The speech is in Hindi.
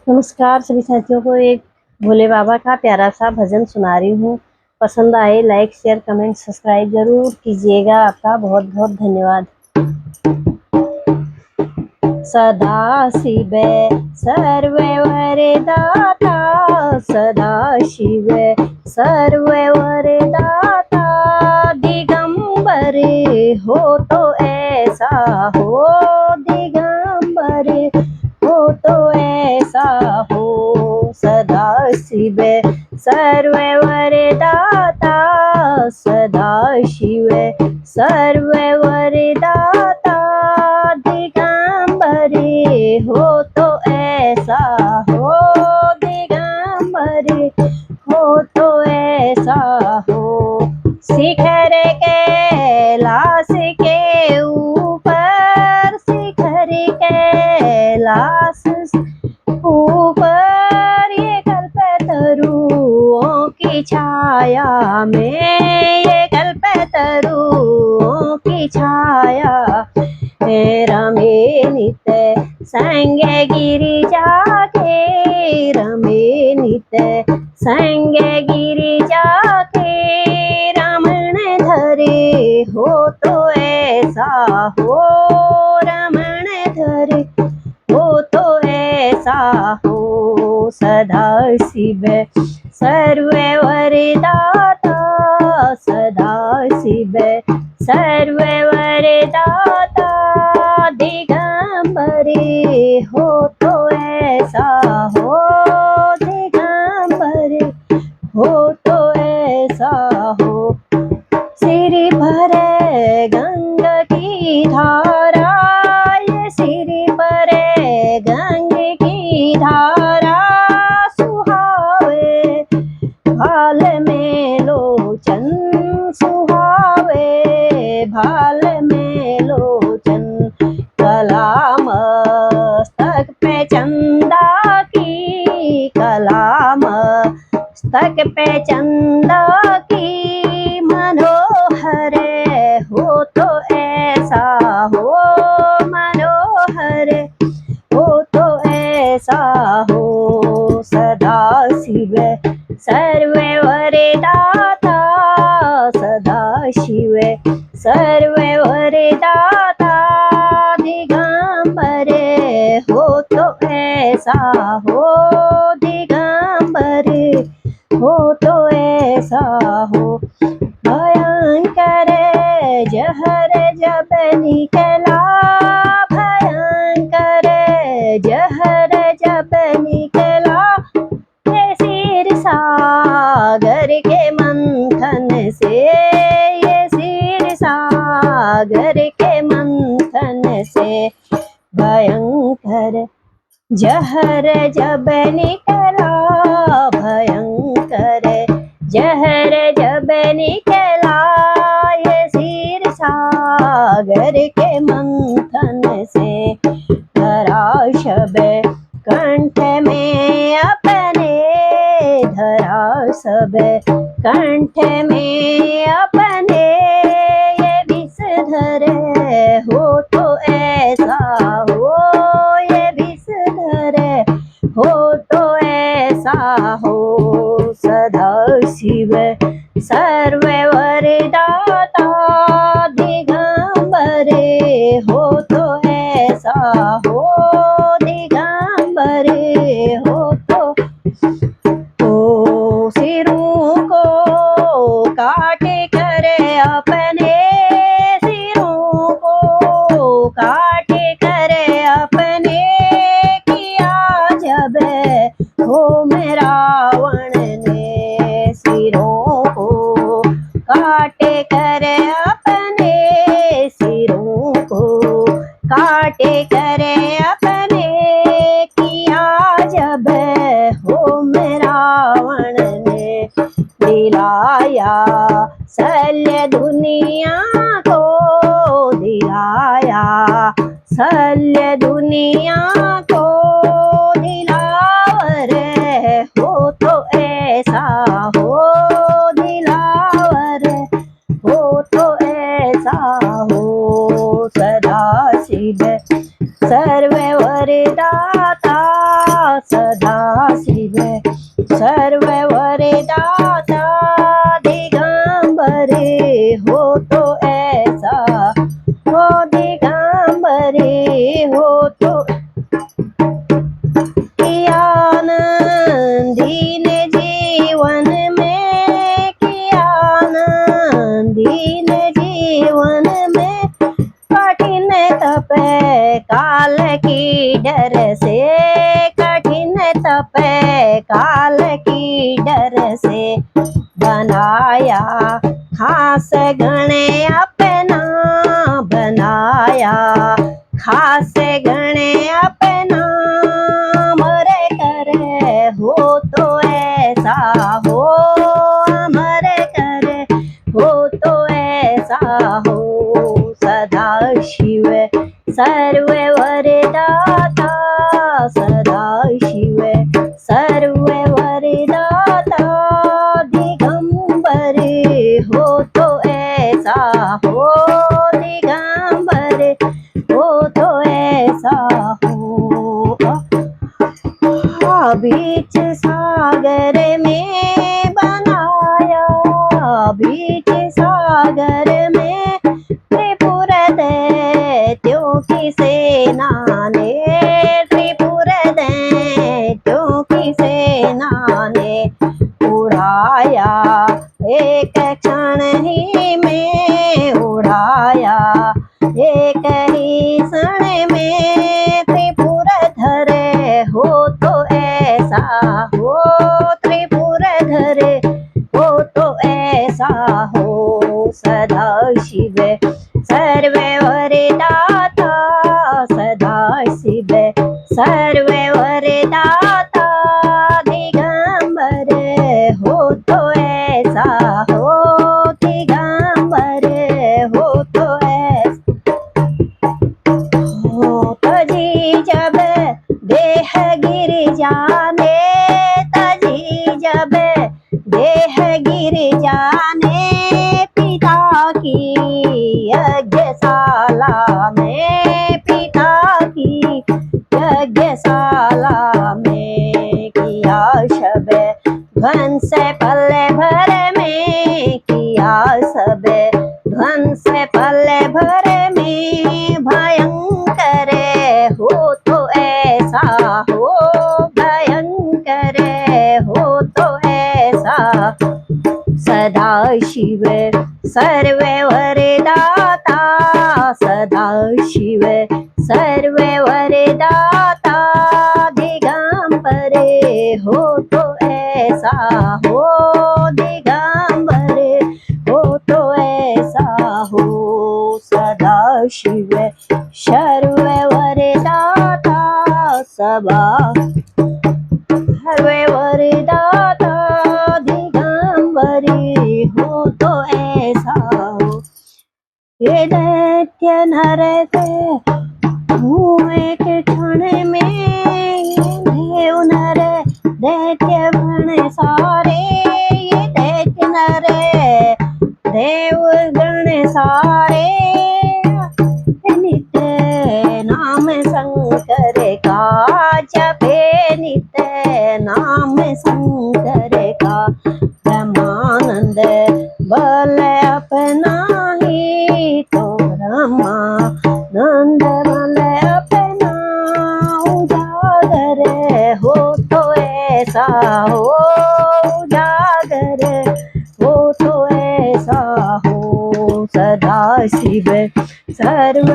नमस्कार सभी साथियों को एक भोले बाबा का प्यारा सा भजन सुना रही हूँ। पसंद आए लाइक शेयर कमेंट सब्सक्राइब जरूर कीजिएगा। आपका बहुत बहुत धन्यवाद। सदा शिव सर्ववरदाता, सदा शिव सर्ववरदाता, दिगंबर हो तो ऐसा हो, दिगंबर हो तो ऐसा हो। सदा शिव सर्ववरदाता, सदा शिव सर्ववरदाता, दिगंबर हो तो ऐसा हो, दिगंबर हो तो ऐसा हो। शिखर कैलाश के ऊपर, शिखर कैलाश ऊपर, ये कल्पतरुओं की छाया में, ये कल्पतरुओं की छाया रमे नित संग गिरिजा के, रमे नित संग गिरिजा के, रमण धरे हो तो ऐसा हो, रमण धरे हो तो ऐसा हो। सदा शिव सर्ववरदाता, सदा शिव सर्ववरदाता, दिगंबर हो तो ऐसा हो, दिगंबर हो तो ऐसा हो। सिर पर गंगा की धारा, ये सिर पर गंगा की धारा, सुहावे भाल में लोचन, सुहावे भाल में लोचन, कलाम मस्तक पे चंदा की, कलाम मस्तक पे चंदा की, मनोहर हो तो ऐसा हो, मनोहर हो तो ऐसा हो। सदा शिव सर्ववरदाता, सदा शिव सर्ववरदाता, दिगंबर हो तो ऐसा हो, दिगंबर हो तो ऐसा हो। भयंकर जहर जब निकला, भयंकर जहर जब निकला, ये क्षीर सागर के मंथन से, ये क्षीर सागर के मंथन से, भयंकर जहर जब निकला, भयंकर जहर जब निकला, ये क्षीर सागर के मंथन से, धरा शब कंठ में अपने, धरा सब कंठ में अपने, ये विषधर हो तो ऐसा हो, ये विषधर हो तो ऐसा हो। सदा शिव सर्ववरदाता, दिगंबर हो तो ऐसा हो, दिगंबर हो तो। सिरों को काट कर अपने, सिरों को काट कर अपने, किया जब हो रावण ने, सिरों को काट कर अपने, सिरों को काट कर अपने, किया जब हो रावण ने, दिलाया शल्य दुनिया को, दिलाया शल्य दुनिया को, दिलावर हो तो ऐसा हो, दिलावर हो तो ऐसा हो। सदा शिव सर्ववरदाता, सदा डर से, कठिन तप काल की डर से, बनाया खास गणे अपना, बनाया खास गणे अपना, मरे करे हो तो ऐसा हो, मरे करे हो तो ऐसा हो। सदा शिव सर्व वरदाता, सदा शिव सर्व वरदाता, दिगंबर हो तो ऐसा हो, दिगंबर हो तो ऐसा हो। बीच सागर में बनाया, बीच सागर में त्रिपुर दैत्यों की सेना ने, त्रिपुर दैत्यों की सेना ने उड़ाया, एक क्षण ही में उड़ाया, एक ही क्षण में त्रिपुर धरे हो तो ऐसा हो, त्रिपुर धरे हो तो ऐसा हो। सदा शिव सर्व वरदाता, सदा शिव सर्व वरदाता, दिगंबर हो तो ऐसा हो, दिगंबर हो तो ऐसा हो। तजी जब देह गिर जाने, तजी जब देह गिर जाने, पिता की यज्ञशाला में, पिता की यज्ञशाला में, किया शब ध्वंस पल भर में, किया सब ध्वंस पल भर में, भयंकर हो तो ऐसा हो, भयंकर हो तो ऐसा। सदा शिव सर्व वरदाता, सदा शिव सर्व वरदाता, दिगंबर हो तो ऐसा हो, दिगंबर हो तो ऐसा हो। सदा शिव सर्व वरदाता, सबा सर्व वरदाता, दिगंबरी हो तो ऐसा हो। ये दैत्य नर थे हूँ एक क्षण में, देव नर दैत्य बन सारे, ये दैत्य नर देव गण सारे, नित्य नाम शंकर का जपे, नित्य नाम शंकर का, ब्रह्मानंद बल अपना ही तो, ब्रह्मानंद बल अपना, उजागर हो तो ऐसा हो, उजागर हो तो ऐसा हो। सदा शिव सर्व